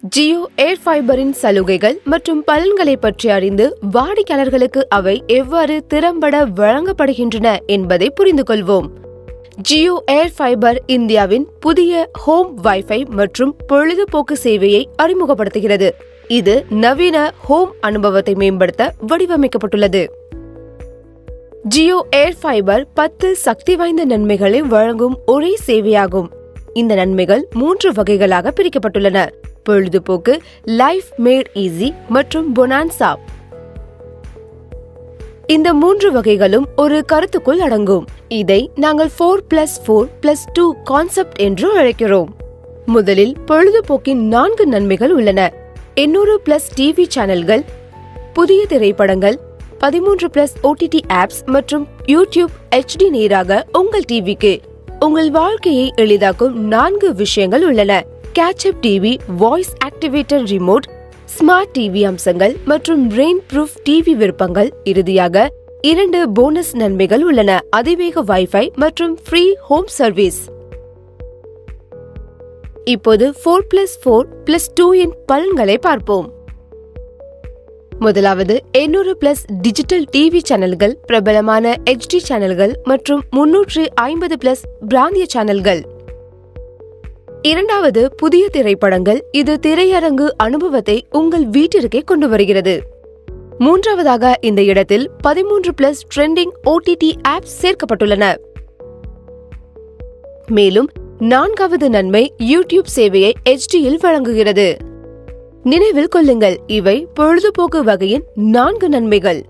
ஜியோ ஏர் ஃபைபரின் சலுகைகள் மற்றும் பலன்களை பற்றி அறிந்து வாடிக்கையாளர்களுக்கு அவை எவ்வாறு திறம்பட வழங்கப்படுகின்றன என்பதை புரிந்து கொள்வோம். ஜியோ ஏர் ஃபைபர் இந்தியாவின் புதிய ஹோம் வைஃபை மற்றும் பொழுதுபோக்கு சேவையை அறிமுகப்படுத்துகிறது. இது நவீன ஹோம் அனுபவத்தை மேம்படுத்த வடிவமைக்கப்பட்டுள்ளது. ஜியோ ஏர் ஃபைபர் 10 சக்தி வாய்ந்த நன்மைகளை வழங்கும் ஒரே சேவையாகும். இந்த நன்மைகள் 3 வகைகளாக பிரிக்கப்பட்டுள்ளன: பொழுதுபோக்கு, லைஃப் மேட் ஈஸி மற்றும் பொனான்சா. இந்த 3 வகைகளும் ஒரு கருத்துக்குள் அடங்கும். இதை நாங்கள் 4+4+2 கான்செப்ட் என்று அழைக்கிறோம். முதலில் பொழுதுபோக்கின் 4 நன்மைகள் உள்ளன. 800+ டிவி சேனல்கள், புதிய திரைப்படங்கள், 13+ OTT ஆப்ஸ் மற்றும் யூடியூப் HD நேராக உங்கள் டிவிக்கு. உங்கள் வாழ்க்கையை எளிதாக்கும் 4 விஷயங்கள் உள்ளன: catch-up TV, voice activator remote, smart TV அம்சங்கள் மற்றும் ரெயின் ப்ரூஃப் டிவி விருப்பங்கள். இறுதியாக 2 போனஸ் நன்மைகள் உள்ளன: அதிவேக வைஃபை மற்றும் ஃப்ரீ ஹோம் சர்வீஸ். இப்போது 4+4+2 இன் பலன்களை பார்ப்போம். முதலாவது, 800+ டிஜிட்டல் டிவி சேனல்கள், பிரபலமான HD சேனல்கள் மற்றும் 350+ பிராந்திய சேனல்கள். இரண்டாவது, புதிய திரைப்படங்கள். இது திரையரங்கு அனுபவத்தை உங்கள் வீட்டிற்கே கொண்டு வருகிறது. மூன்றாவதாக, இந்த இடத்தில் 13+ ட்ரெண்டிங் OTT ஆப்ஸ் சேர்க்கப்பட்டுள்ளன. மேலும் 4வது நன்மை, யூடியூப் சேவையை HDயில் வழங்குகிறது. நினைவில் கொள்ளுங்கள், இவை பொழுதுபோக்கு வகையின் 4 நன்மைகள்.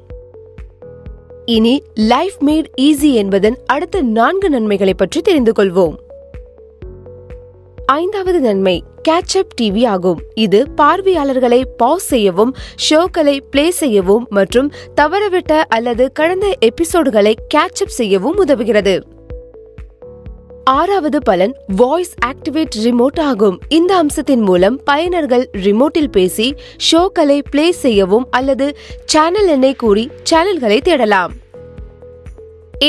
இனி லைஃப் மேட் ஈஸி என்பதன் அடுத்த 4 நன்மைகளை பற்றி தெரிந்து கொள்வோம். 5வது நன்மை கேட்சப் டிவி ஆகும். இது பார்வையாளர்களை பாஸ் செய்யவும், ஷோக்களை பிளே செய்யவும் மற்றும் தவறவிட்ட அல்லது கடந்த எபிசோடுகளை கேட்சப் செய்யவும் உதவுகிறது. 6வது பலன் வாய்ஸ் ஆக்டிவேட் ரிமோட் ஆகும். இந்த அம்சத்தின் மூலம் பயனர்கள் ரிமோட்டில் பேசி ஷோக்களை பிளே செய்யவும் அல்லது சேனல் எண்ணை கூறி சேனல்களை தேடலாம்.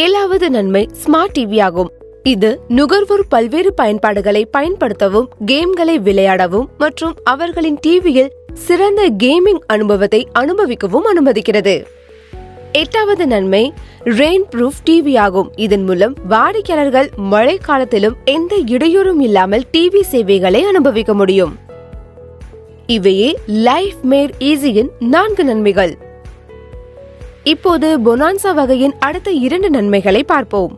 7வது நன்மை ஸ்மார்ட் டிவி ஆகும். இது நுகர்வோர் பல்வேறு பயன்பாடுகளை பயன்படுத்தவும், கேம்களை விளையாடவும் மற்றும் அவர்களின் டிவியில் சிறந்த கேமிங் அனுபவத்தை அனுபவிக்கவும் அனுமதிக்கிறது. 8வது நன்மை ரெயின் ப்ரூஃப் டிவி ஆகும். இதன் மூலம் வாடிக்கையாளர்கள் மழை காலத்திலும் எந்த இடையூறும் இல்லாமல் டிவி சேவைகளை அனுபவிக்க முடியும். இவையே லைஃப் மேட் ஈஸியின் 4 நன்மைகள். இப்போது பொனான்சா வகையின் அடுத்த 2 நன்மைகளை பார்ப்போம்.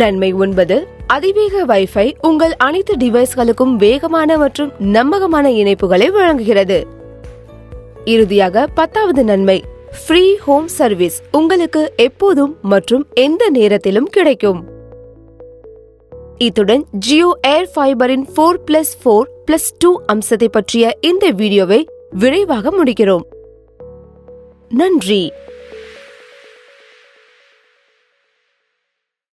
நன்மை 9, அதிவேக வைஃபை உங்கள் அனைத்து டிவைஸ்களுக்கும் வேகமான மற்றும் நம்பகமான இணைப்புகளை வழங்குகிறது. இறுதியாக 10வது நன்மை ஃப்ரீ ஹோம் சர்வீஸ் உங்களுக்கு எப்போதும் மற்றும் எந்த நேரத்திலும் கிடைக்கும். இத்துடன் ஜியோ ஏர் ஃபைபரின் 4+4+2 அம்சத்தை பற்றிய இந்த வீடியோவை விரைவாக முடிக்கிறோம். நன்றி.